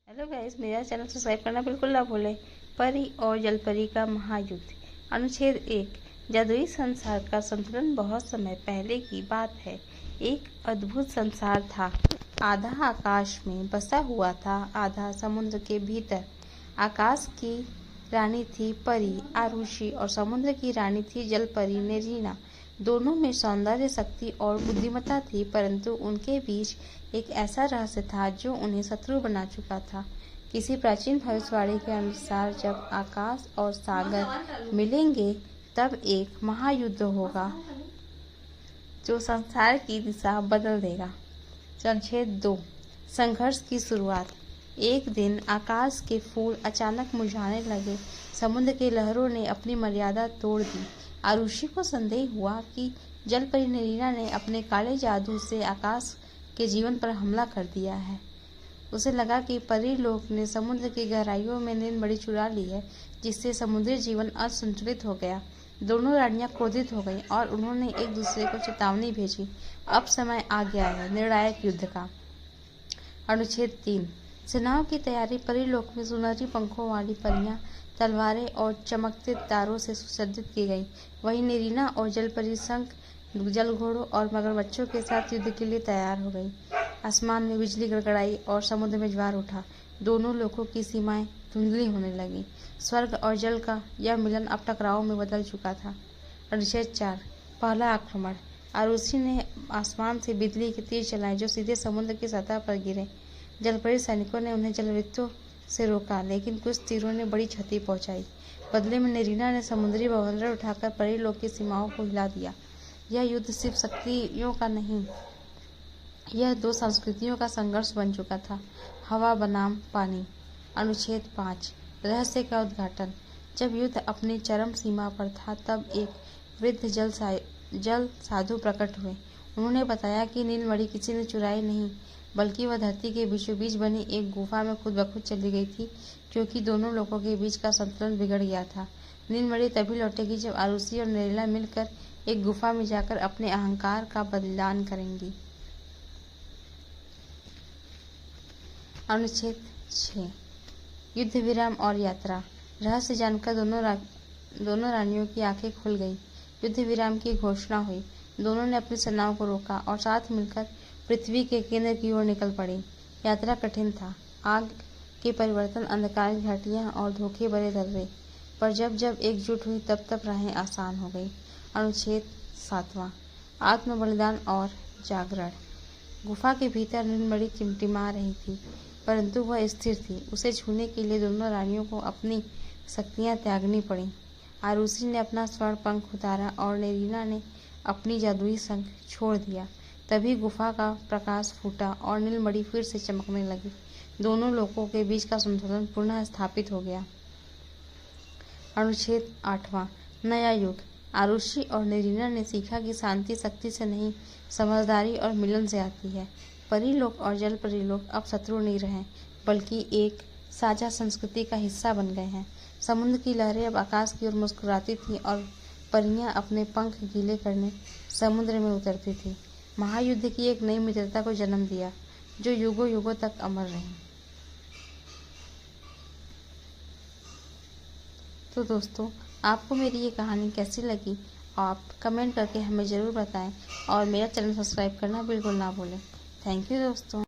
Hello guys, मेरा channel subscribe करना बिल्कुल ना भूलें। परी और जलपरी का महायुद्ध। अनुच्छेद 1। जादुई संसार का संतुलन। बहुत समय पहले की बात है। एक अद्भुत संसार था। आधा आकाश में बसा हुआ था, आधा समुद्र के भीतर। आकाश की रानी थी परी आरुषि और समुद्र की रानी थी जलपरी नेरीना। दोनों में सौंदर्य, शक्ति और बुद्धिमत्ता थी, परंतु उनके बीच एक ऐसा रहस्य था जो उन्हें शत्रु बना चुका था। किसी प्राचीन भविष्यवाणी के अनुसार जब आकाश और सागर मिलेंगे तब एक महायुद्ध होगा जो संसार की दिशा बदल देगा। अनुच्छेद 2। संघर्ष की शुरुआत। एक दिन आकाश के फूल अचानक मुरझाने लगे। समुद्र की लहरों ने अपनी मर्यादा तोड़ दी। आरुषि को संदेह हुआ कि जलपरी नेरीना ने अपने काले जादू से आकाश के जीवन पर हमला कर दिया है। उसे लगा कि परी लोक ने समुद्र की गहराइयों में नीलमणि चुरा ली है, जिससे समुद्री जीवन असंतुलित हो गया। दोनों रानियां क्रोधित हो गईं और उन्होंने एक दूसरे को चेतावनी भेजी। अब समय आ गया है निर्णायक युद्ध का। अनुच्छेद 3। सेनाओं की तैयारी। परी लोक में सुनहरी पंखों वाली परियां, तलवारें और चमकते तारों से सुसज्जित की गईं। वहीं नेरीना और जलपरी शंख, जलघोड़ों और मगरमच्छों के साथ युद्ध के लिए तैयार हो गई। आसमान में बिजली गड़गड़ाई और समुद्र में ज्वार उठा। दोनों लोकों की सीमाएं धुंधली होने लगीं। स्वर्ग और जल का यह मिलन अब टकराव में बदल चुका था। अनुच्छेद 4। पहला आक्रमण। आरुषि ने आसमान से बिजली के तीर चलाए जो सीधे समुद्र की सतह पर गिरे। जलपरी सैनिकों ने उन्हें जलवृत्तों से रोका, लेकिन कुछ तीरों ने बड़ी क्षति पहुंचाई। बदले में नेरीना ने समुद्री बवंडर उठाकर परी लोक की सीमाओं को हिला दिया। यह युद्ध सिर्फ शक्तियों का नहीं, यह दो संस्कृतियों का संघर्ष बन चुका था, हवा बनाम पानी। अनुच्छेद 5। रहस्य का उद्घाटन। जब युद्ध अपनी चरम सीमा पर था तब एक वृद्ध जल साधु प्रकट हुए। उन्होंने बताया कि नीलमणि किसी ने चुराई नहीं, बल्कि वह धरती के बीचों बीच बनी एक गुफा में खुद ब खुद चली गई थी, क्योंकि दोनों लोगों के बीच का संतुलन बिगड़ गया था। नीलमणि तभी लौटेगी जब आरुषि और नेरीना मिलकर एक गुफा में जाकर अपने अहंकार का बलिदान करेंगी। अनुच्छेद 6। युद्ध विराम और यात्रा। रहस्य जानकर दोनों रानियों की आंखें खुल गईं। युद्ध विराम की घोषणा हुई। दोनों ने अपनी सेनाओं को रोका और साथ मिलकर पृथ्वी के केंद्र की ओर निकल पड़ी। यात्रा कठिन था। आग के परिवर्तन, अंधकार की घाटियां और धोखे भरे दर्रे, पर जब जब एकजुट हुई तब तब राहें आसान हो गई। अनुच्छेद 7। आत्म बलिदान और जागरण। गुफा के भीतर नीलमणि टिमटिमा रही थी, परंतु वह स्थिर थी। उसे छूने के लिए दोनों रानियों को अपनी शक्तियां त्यागनी पड़ी। आरुषि ने अपना स्वर्ण पंख उतारा और नेरीना ने अपनी जादुई शंख छोड़ दिया। तभी गुफा का प्रकाश फूटा और नीलमणि फिर से चमकने लगी। दोनों लोगों के बीच का संतुलन पुनः स्थापित हो गया। अनुच्छेद 8। नया युग। आरुषि और नेरीना ने सीखा कि शांति शक्ति से नहीं, समझदारी और मिलन से आती है। परी लोक और जलपरी लोक अब शत्रु नहीं रहे, बल्कि एक साझा संस्कृति का हिस्सा बन गए हैं। समुद्र की लहरें अब आकाश की ओर मुस्कुराती थीं और परियां अपने पंख गीले करने समुद्र में उतरती थीं। महायुद्ध की एक नई मित्रता को जन्म दिया, जो युगों युगों तक अमर रही। तो दोस्तों, आपको मेरी ये कहानी कैसी लगी आप कमेंट करके हमें ज़रूर बताएं और मेरा चैनल सब्सक्राइब करना बिल्कुल ना भूलें। थैंक यू दोस्तों।